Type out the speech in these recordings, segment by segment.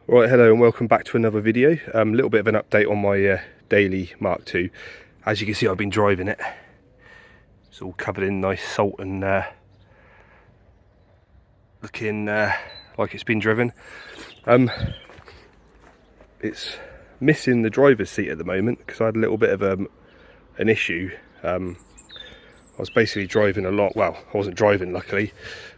Right, hello and welcome back to another video. A little bit of an update on my daily Mark 2. As you can see, I've been driving it. It's all covered in nice salt and looking like it's been driven. It's missing the driver's seat at the moment because I had a little bit of an issue. I was basically driving a lot. Well, I wasn't driving luckily,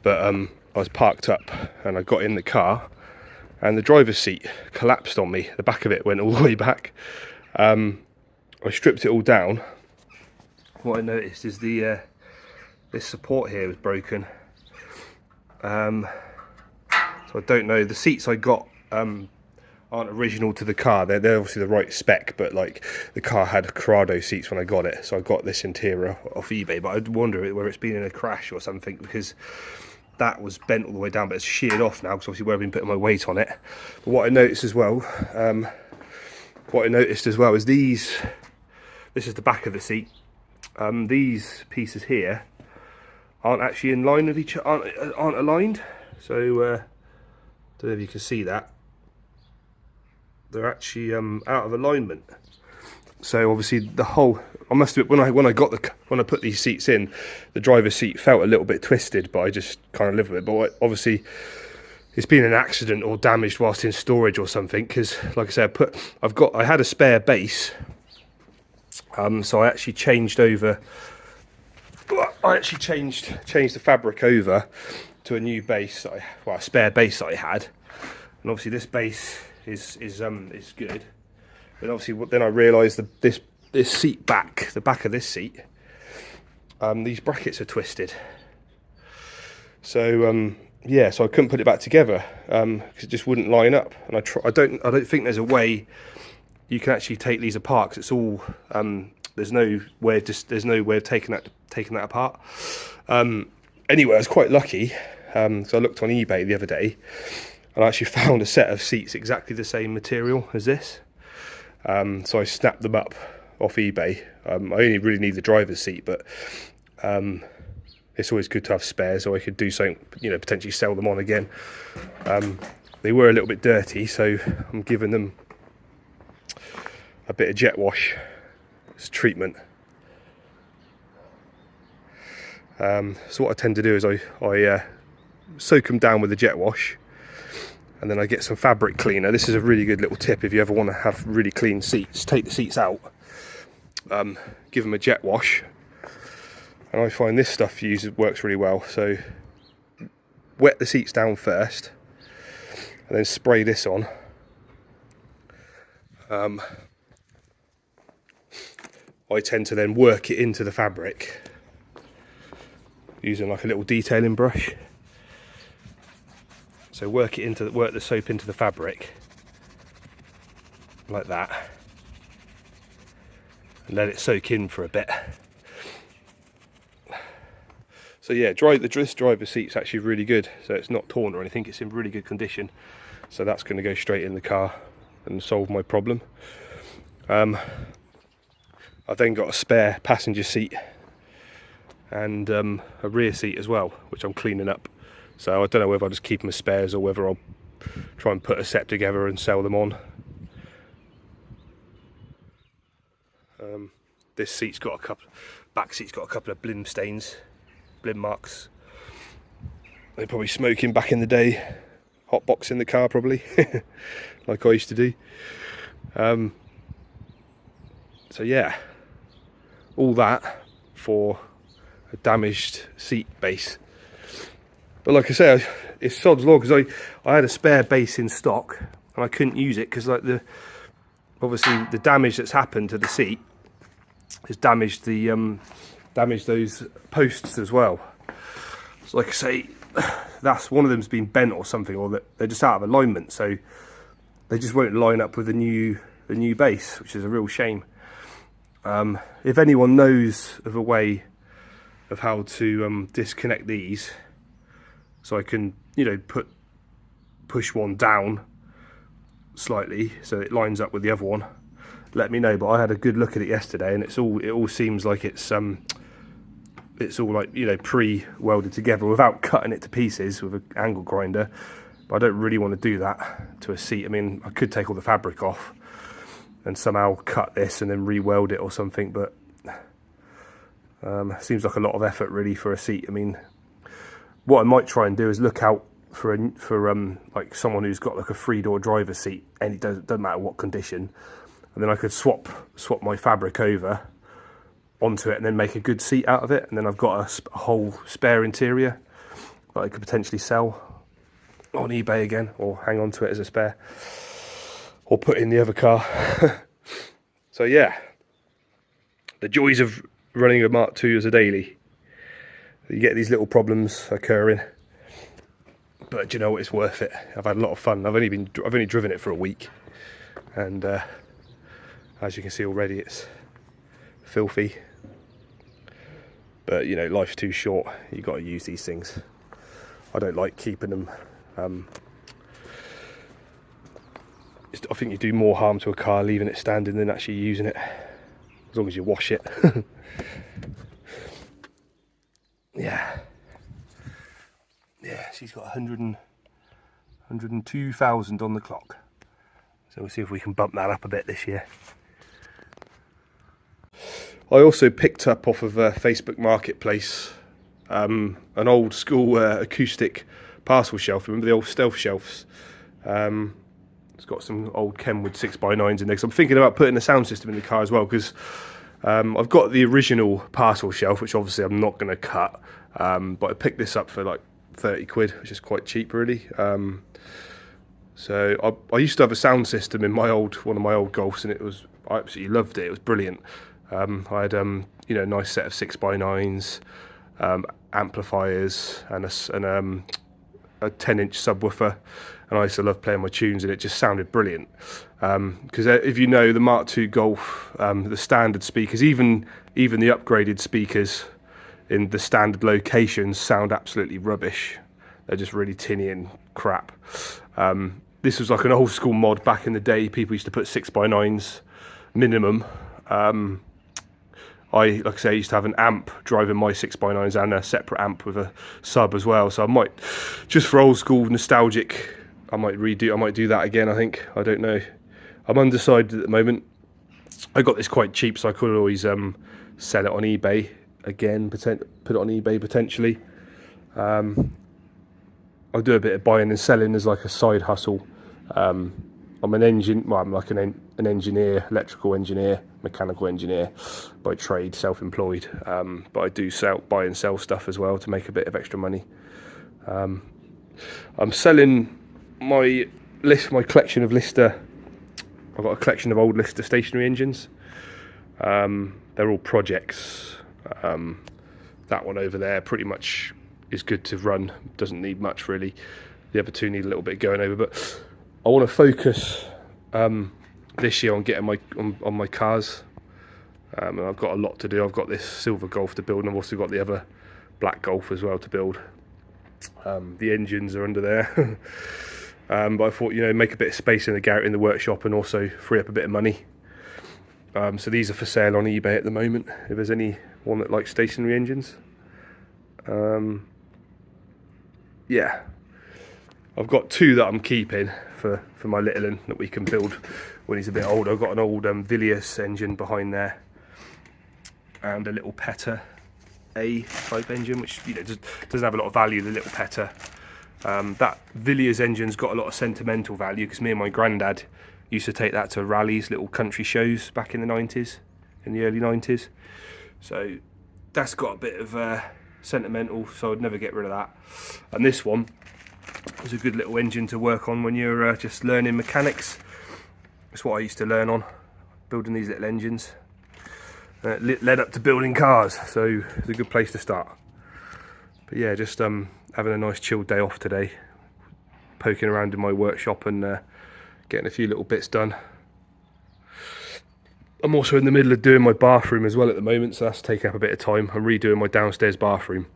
but I was parked up and I got in the car and the driver's seat collapsed on me. The back of it went all the way back. I stripped it all down. What I noticed is the this support here was broken. So I don't know, the seats I got aren't original to the car. They're obviously the right spec, but like the car had Corrado seats when I got it, so I got this interior off eBay. But I'd wonder whether it's been in a crash or something, because that was bent all the way down, but it's sheared off now because obviously where I've been putting my weight on it. But what I noticed as well, is this is the back of the seat. These pieces here aren't actually in line with each other, aren't aligned. So don't know if you can see that. They're actually out of alignment. So obviously the whole, I must have, when I put these seats in, the driver's seat felt a little bit twisted, but I just kind of live with it. But obviously it's been an accident or damaged whilst in storage or something, because like I said, I had a spare base, so I actually changed over. I actually changed the fabric over to a new base, a spare base that I had, and obviously this base is good. But obviously then I realised that this seat back, the back of this seat, these brackets are twisted. So yeah, so I couldn't put it back together because it just wouldn't line up. And I don't think there's a way you can actually take these apart, because it's all there's no way of taking that apart. Anyway, I was quite lucky. So I looked on eBay the other day and I actually found a set of seats exactly the same material as this. So I snapped them up off eBay. I only really need the driver's seat, but it's always good to have spares, so I could do something, potentially sell them on again. They were a little bit dirty, so I'm giving them a bit of jet wash as treatment. So what I tend to do is I soak them down with the jet wash, and then I get some fabric cleaner. This is a really good little tip if you ever want to have really clean seats. Take the seats out, give them a jet wash, and I find this stuff works really well. So wet the seats down first and then spray this on. I tend to then work it into the fabric using like a little detailing brush. So work the soap into the fabric like that, and let it soak in for a bit. So yeah, this driver's seat's actually really good. So it's not torn or anything, it's in really good condition. So that's going to go straight in the car and solve my problem. I've then got a spare passenger seat and a rear seat as well, which I'm cleaning up. So I don't know whether I'll just keep them as spares or whether I'll try and put a set together and sell them on. This seat's got back seat's got a couple of blim marks. They're probably smoking back in the day, hot box in the car probably, like I used to do. So yeah, all that for a damaged seat base. But like I say, it's sod's law, because I had a spare base in stock and I couldn't use it because obviously the damage that's happened to the seat has damaged those posts as well. So like I say, that's one of them's been bent or something, or they're just out of alignment, so they just won't line up with the new base, which is a real shame. If anyone knows of a way of how to disconnect these, so I can, push one down slightly so it lines up with the other one, let me know. But I had a good look at it yesterday, and it all seems like it's all like, pre-welded together without cutting it to pieces with an angle grinder. but I don't really want to do that to a seat. I mean, I could take all the fabric off and somehow cut this and then re-weld it or something, but seems like a lot of effort really for a seat. I mean, what I might try and do is look out for like someone who's got like a 3-door driver's seat, and it doesn't matter what condition, and then I could swap my fabric over onto it and then make a good seat out of it, and then I've got a whole spare interior that I could potentially sell on eBay again, or hang on to it as a spare, or put in the other car. So yeah, the joys of running a Mark II as a daily. You get these little problems occurring, but you know what, it's worth it. I've had a lot of fun. I've only driven it for a week, and as you can see already, it's filthy. But you know, life's too short. You've got to use these things. I don't like keeping them. I think you do more harm to a car leaving it standing than actually using it, as long as you wash it. Yeah, she's got 102,000 on the clock, so we'll see if we can bump that up a bit this year. I also picked up off of Facebook Marketplace an old school acoustic parcel shelf. Remember the old stealth shelves? It's got some old Kenwood 6x9s in there, because I'm thinking about putting a sound system in the car as well, because I've got the original parcel shelf, which obviously I'm not going to cut, but I picked this up for like 30 quid, which is quite cheap really. So I used to have a sound system in one of my old Golfs, and I absolutely loved it. It was brilliant. I had you know, a nice set of 6x9s, amplifiers, and a 10-inch subwoofer, and I used to love playing my tunes, and it just sounded brilliant. Because if you know the Mark II Golf, the standard speakers, even the upgraded speakers in the standard locations sound absolutely rubbish. They're just really tinny and crap. This was like an old school mod back in the day. People used to put 6x9s minimum. Like I say, I used to have an amp driving my 6x9s and a separate amp with a sub as well. So I might, just for old school nostalgic, I might do that again, I think. I don't know. I'm undecided at the moment. I got this quite cheap, so I could always sell it on eBay again, put it on eBay potentially. I'll do a bit of buying and selling as like a side hustle. I'm an engineer, electrical engineer, mechanical engineer by trade, self-employed, but I do buy and sell stuff as well to make a bit of extra money. I'm selling my collection of Lister. I've got a collection of old Lister stationary engines. They're all projects. That one over there pretty much is good to run, doesn't need much really. The other two need a little bit going over, but I want to focus this year on getting on my cars. And I've got a lot to do. I've got this silver Golf to build, and I've also got the other black Golf as well to build. The engines are under there. But I thought, you know, make a bit of space in the workshop, and also free up a bit of money. So these are for sale on eBay at the moment, if there's anyone that likes stationary engines. Yeah, I've got two that I'm keeping for my little one that we can build when he's a bit older. I've got an old Villiers engine behind there, and a little Petter A type engine, which, you know, just doesn't have a lot of value, the little Petter. That Villiers engine's got a lot of sentimental value, because me and my granddad used to take that to rallies, little country shows back in the 90s, in the early 90s. So that's got a bit of sentimental, so I'd never get rid of that. And this one is a good little engine to work on when you're just learning mechanics. That's what I used to learn on, building these little engines. Led up to building cars, so it's a good place to start. But yeah, just having a nice chilled day off today, poking around in my workshop and getting a few little bits done. I'm also in the middle of doing my bathroom as well at the moment, so that's taking up a bit of time. I'm redoing my downstairs bathroom,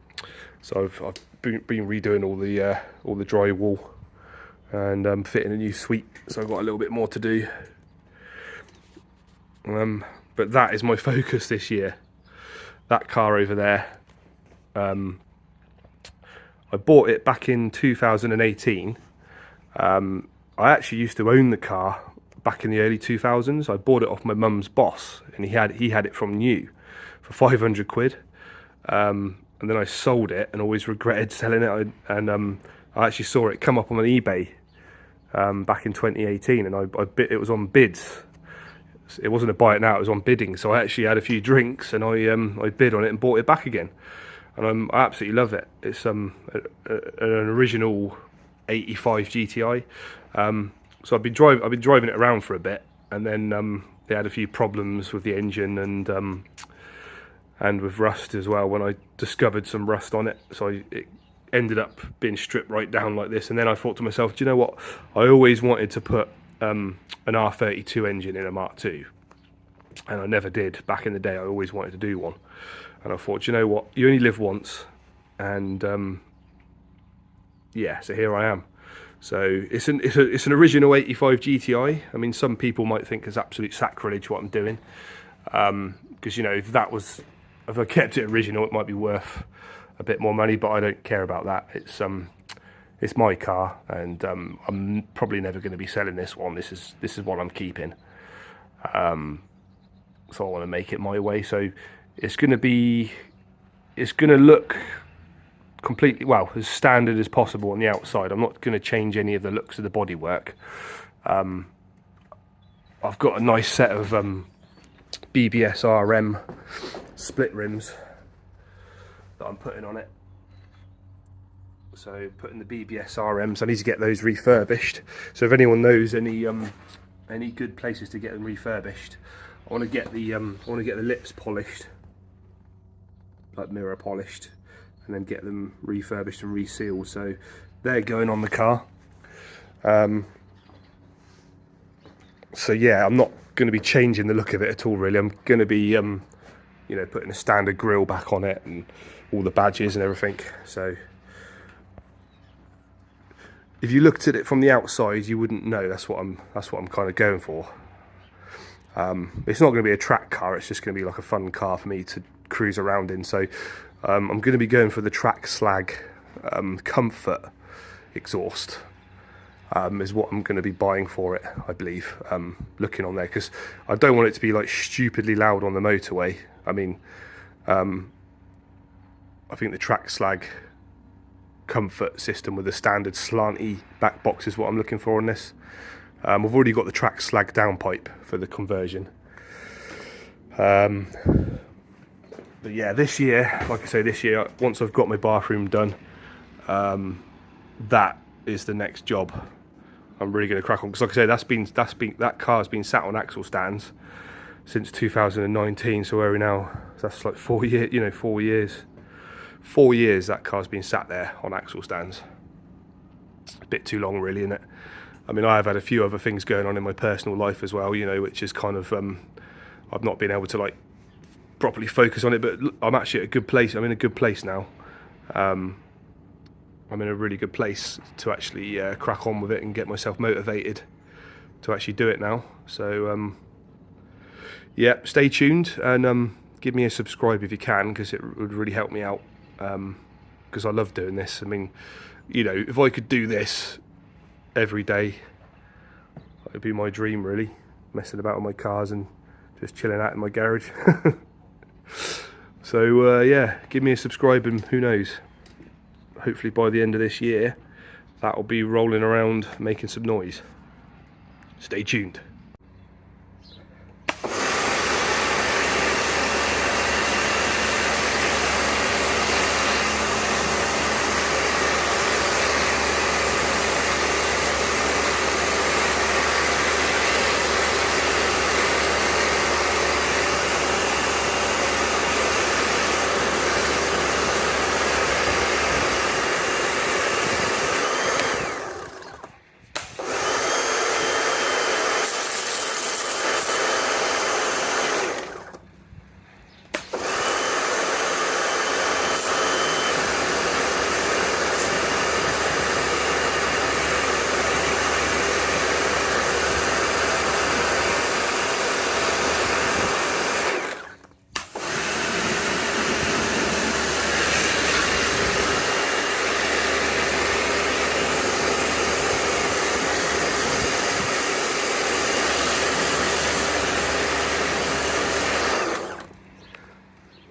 so I've been redoing all the drywall and fitting a new suite. So I've got a little bit more to do. But that is my focus this year. That car over there, I bought it back in 2018, I actually used to own the car back in the early 2000s. I bought it off my mum's boss, and he had it from new for 500 quid. And then I sold it and always regretted selling it. I actually saw it come up on eBay back in 2018, and I bid. It was on bids. It wasn't a buy it now, it was on bidding. So I actually had a few drinks, and I bid on it and bought it back again. And I absolutely love it. It's an original 85 GTI. So I've been driving it around for a bit, and then they had a few problems with the engine and with rust as well when I discovered some rust on it. So it ended up being stripped right down like this. And then I thought to myself, do you know what? I always wanted to put an R32 engine in a Mark II, and I never did. Back in the day, I always wanted to do one. And I thought, do you know what? You only live once. And yeah, so here I am. So it's an original 85 GTI. I mean, some people might think it's absolute sacrilege what I'm doing, because you know, if I kept it original, it might be worth a bit more money. But I don't care about that. It's my car, and I'm probably never going to be selling this one. This is what I'm keeping. So I want to make it my way. So it's going to look completely, well, as standard as possible on the outside. I'm not going to change any of the looks of the bodywork. I've got a nice set of BBS RM split rims that I'm putting on it. So putting the BBS RMs, I need to get those refurbished. So if anyone knows any good places to get them refurbished, I want to get the lips polished, like mirror polished, and then get them refurbished and resealed. So they're going on the car. So yeah, I'm not going to be changing the look of it at all really. I'm going to be you know, putting a standard grille back on it and all the badges and everything. So if you looked at it from the outside, you wouldn't know. That's what I'm kind of going for. It's not going to be a track car. It's just going to be like a fun car for me to cruise around in. So I'm going to be going for the track slag comfort exhaust. Is what I'm going to be buying for it, I believe. Looking on there, because I don't want it to be like stupidly loud on the motorway. I mean, I think the track slag comfort system with a standard slanty back box is what I'm looking for on this. I've already got the track slag downpipe for the conversion. But yeah, this year, like I say, this year, once I've got my bathroom done, that is the next job I'm really going to crack on. Because like I say, that car's been sat on axle stands since 2019. So where are we now? That's like 4 years. You know, 4 years. 4 years that car's been sat there on axle stands. A bit too long, really, isn't it? I mean, I have had a few other things going on in my personal life as well, you know, which is kind of I've not been able to like properly focus on it. But I'm actually at a good place. I'm in a good place now. I'm in a really good place to actually crack on with it and get myself motivated to actually do it now. So yeah, stay tuned and give me a subscribe if you can, because it would really help me out, because I love doing this. I mean, you know, if I could do this every day, it would be my dream, really, messing about with my cars and just chilling out in my garage. So yeah, give me a subscribe, and who knows, hopefully by the end of this year that'll be rolling around making some noise. Stay tuned.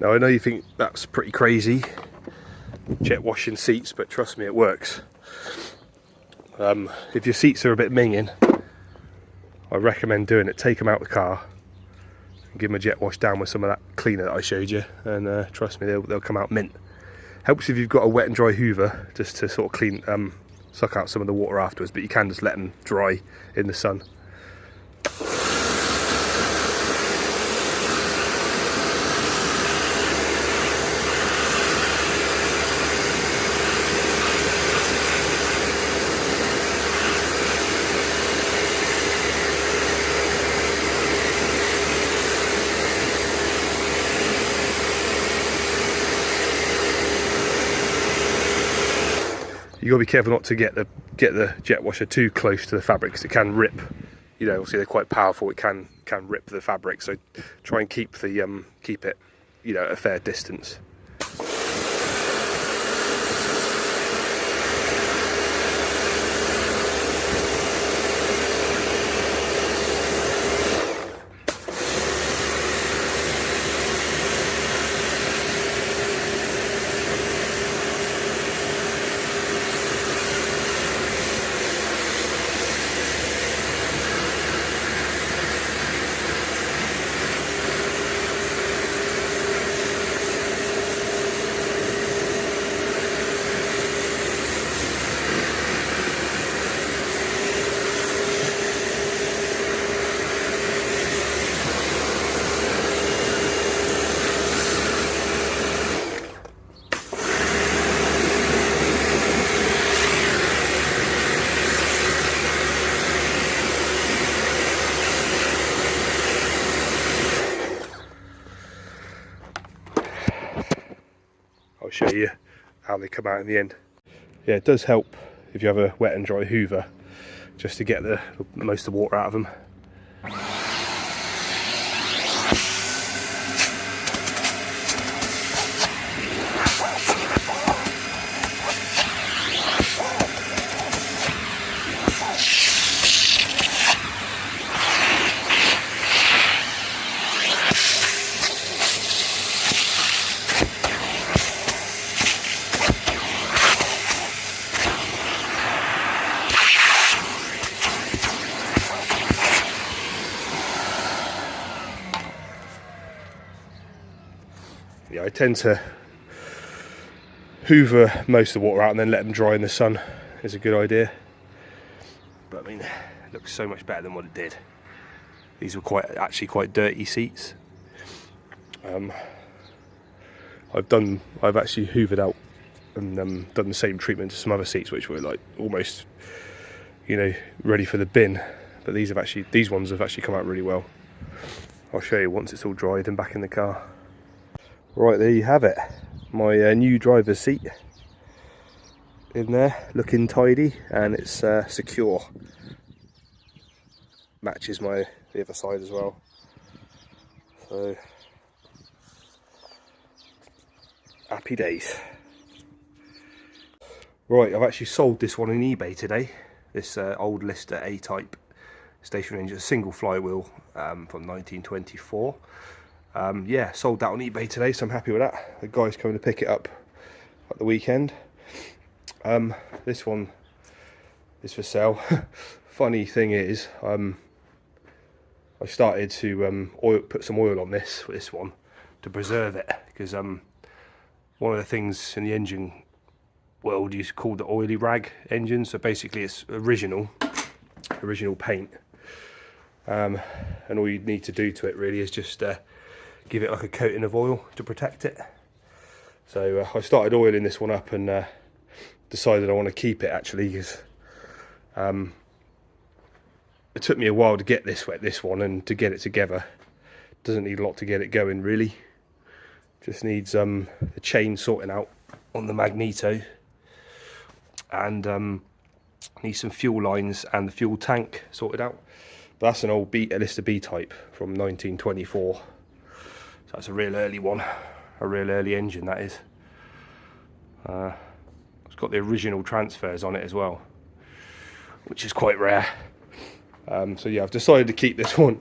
Now I know you think that's pretty crazy, jet washing seats, but trust me, it works. If your seats are a bit minging, I recommend doing it. Take them out of the car and give them a jet wash down with some of that cleaner that I showed you, and trust me, they'll come out mint. Helps if you've got a wet and dry hoover, just to sort of clean, suck out some of the water afterwards, but you can just let them dry in the sun. You got to be careful not to get the jet washer too close to the fabric, because it can rip. You know, obviously they're quite powerful. It can rip the fabric. So try and keep it, you know, at a fair distance. I'll show you how they come out in the end. Yeah, it does help if you have a wet and dry hoover, just to get the most of the water out of them. Yeah, I tend to hoover most of the water out and then let them dry in the sun. Is a good idea. But I mean, it looks so much better than what it did. These were actually quite dirty seats. I've actually hoovered out and done the same treatment to some other seats which were like almost, you know, ready for the bin. But these ones have actually come out really well. I'll show you once it's all dried and back in the car. Right, there you have it. My new driver's seat in there, looking tidy, and it's secure. Matches the other side as well. So happy days. Right, I've actually sold this one on eBay today. This old Lister A-type stationary engine, single flywheel from 1924. Yeah, sold that on eBay today, so I'm happy with that. The guy's coming to pick it up at the weekend. This one is for sale. Funny thing is, I started to put some oil on this one to preserve it, because one of the things in the engine world is called the oily rag engine. So basically it's original paint, and all you need to do to it really is just give it like a coating of oil to protect it. So I started oiling this one up and decided I want to keep it, actually, because it took me a while to get this one and to get it together. Doesn't need a lot to get it going really. Just needs the chain sorting out on the magneto, and needs some fuel lines and the fuel tank sorted out. But that's an old Lister B type from 1924. So that's a real early one, a real early engine that is. It's got the original transfers on it as well, which is quite rare. So yeah, I've decided to keep this one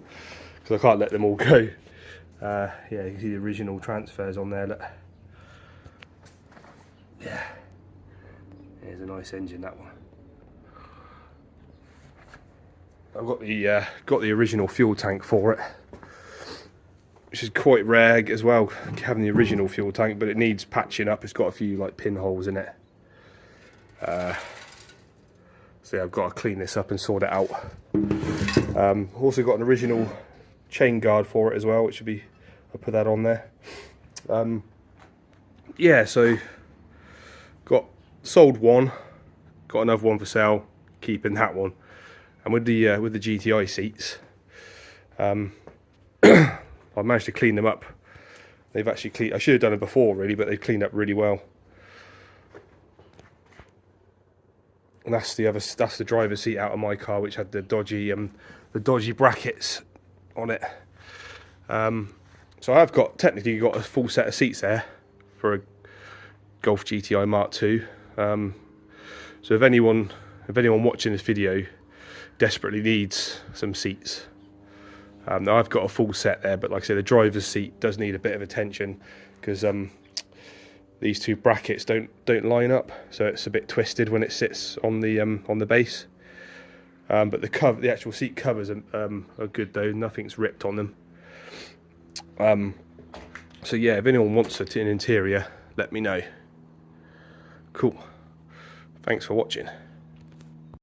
because I can't let them all go. Yeah, you can see the original transfers on there. Look. Yeah, there's a nice engine, that one. I've got the original fuel tank for it, which is quite rare as well, having the original fuel tank, but it needs patching up. It's got a few like pinholes in it. So yeah, I've got to clean this up and sort it out. Also got an original chain guard for it as well, which would be, I'll put that on there. Yeah, so sold one, got another one for sale, keeping that one. And with the GTI seats, I managed to clean them up. They've actually cleaned. I should have done it before really, but they've cleaned up really well. And that's the driver's seat out of my car, which had the dodgy brackets on it. So I've technically got a full set of seats there for a Golf GTI Mark II. So if anyone watching this video desperately needs some seats, now I've got a full set there, but like I say, the driver's seat does need a bit of attention because these two brackets don't line up, so it's a bit twisted when it sits on the base. But the actual seat covers are good though, nothing's ripped on them. So yeah, if anyone wants an interior, let me know. Cool. Thanks for watching.